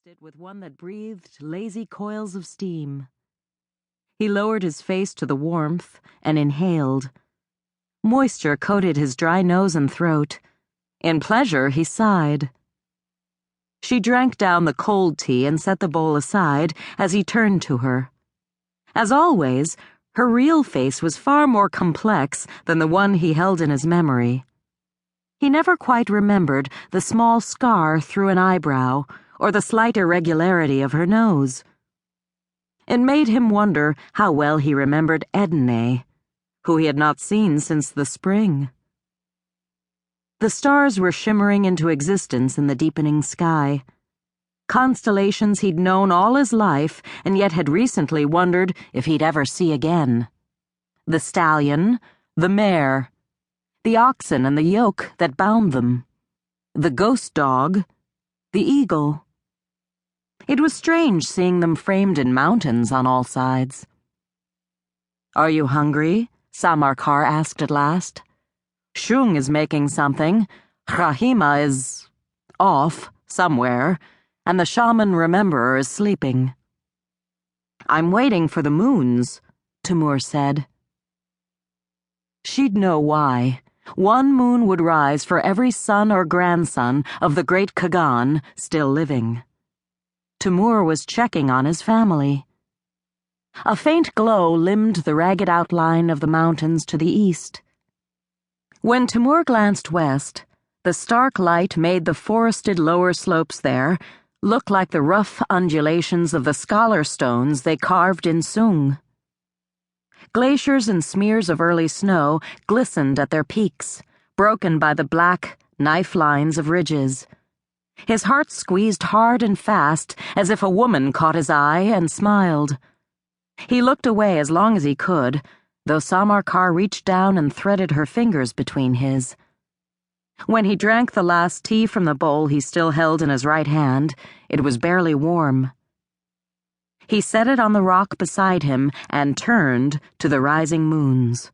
it with one that breathed lazy coils of steam. He lowered his face to the warmth and inhaled. Moisture coated his dry nose and throat. In pleasure, he sighed. She drank down the cold tea and set the bowl aside as he turned to her. As always, her real face was far more complex than the one he held in his memory. He never quite remembered the small scar through an eyebrow or the slight irregularity of her nose. It made him wonder how well he remembered Edne, who he had not seen since the spring. The stars were shimmering into existence in the deepening sky. Constellations he'd known all his life and yet had recently wondered if he'd ever see again. The stallion, the mare, the oxen and the yoke that bound them, the ghost dog, the eagle. It was strange seeing them framed in mountains on all sides. "Are you hungry?" Samarkar asked at last. "Hsiung is making something, Hrahima is off somewhere, and the shaman rememberer is sleeping." "I'm waiting for the moons," Temur said. She'd know why. One moon would rise for every son or grandson of the great Khagan still living. Temur was checking on his family. A faint glow limned the ragged outline of the mountains to the east. When Temur glanced west, the stark light made the forested lower slopes there look like the rough undulations of the scholar stones they carved in Sung. Glaciers and smears of early snow glistened at their peaks, broken by the black, knife lines of ridges. His heart squeezed hard and fast, as if a woman caught his eye and smiled. He looked away as long as he could, though Samarkar reached down and threaded her fingers between his. When he drank the last tea from the bowl he still held in his right hand, it was barely warm. He set it on the rock beside him and turned to the rising moons.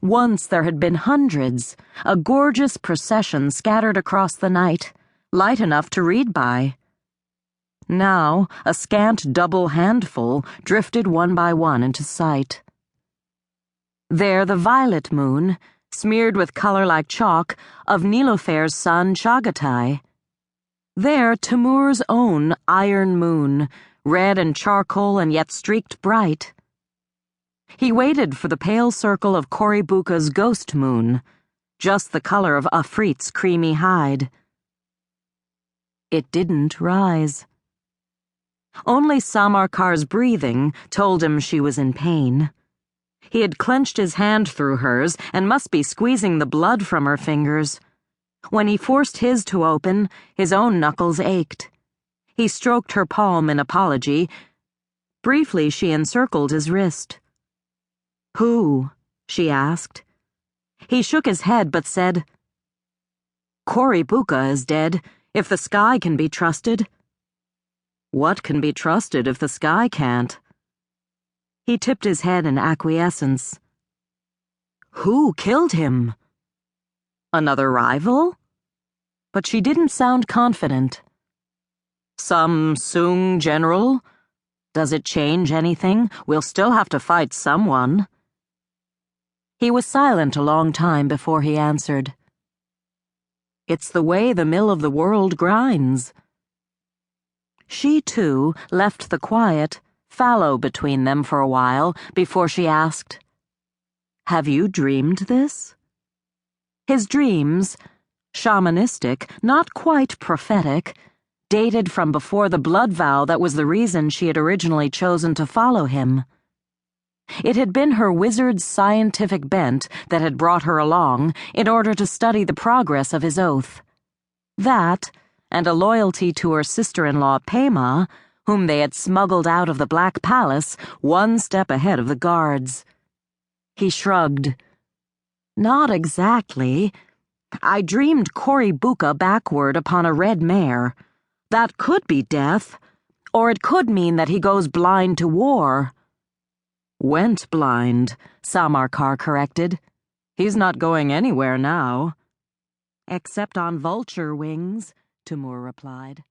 Once there had been hundreds, a gorgeous procession scattered across the night, light enough to read by. Now, a scant double handful drifted one by one into sight. There the violet moon, smeared with color like chalk, of Nilofer's son Chagatai. There Temur's own iron moon, red and charcoal and yet streaked bright. He waited for the pale circle of Koribuka's ghost moon, just the color of Afrit's creamy hide. It didn't rise. Only Samarkar's breathing told him she was in pain. He had clenched his hand through hers and must be squeezing the blood from her fingers. When he forced his to open, his own knuckles ached. He stroked her palm in apology. Briefly, she encircled his wrist. "Who?" she asked. He shook his head but said, "Koribuka is dead, if the sky can be trusted." "What can be trusted if the sky can't?" He tipped his head in acquiescence. "Who killed him?" "Another rival?" But she didn't sound confident. "Some Sung general? Does it change anything? We'll still have to fight someone." He was silent a long time before he answered. "It's the way the mill of the world grinds." She, too, left the quiet, fallow between them for a while before she asked, "Have you dreamed this?" His dreams, shamanistic, not quite prophetic, dated from before the blood vow that was the reason she had originally chosen to follow him. It had been her wizard's scientific bent that had brought her along in order to study the progress of his oath. That, and a loyalty to her sister-in-law Pema, whom they had smuggled out of the Black Palace one step ahead of the guards. He shrugged. "Not exactly. I dreamed Koribuka backward upon a red mare. That could be death, or it could mean that he goes blind to war." "Went blind," Samarkar corrected. "He's not going anywhere now." "Except on vulture wings," Temur replied.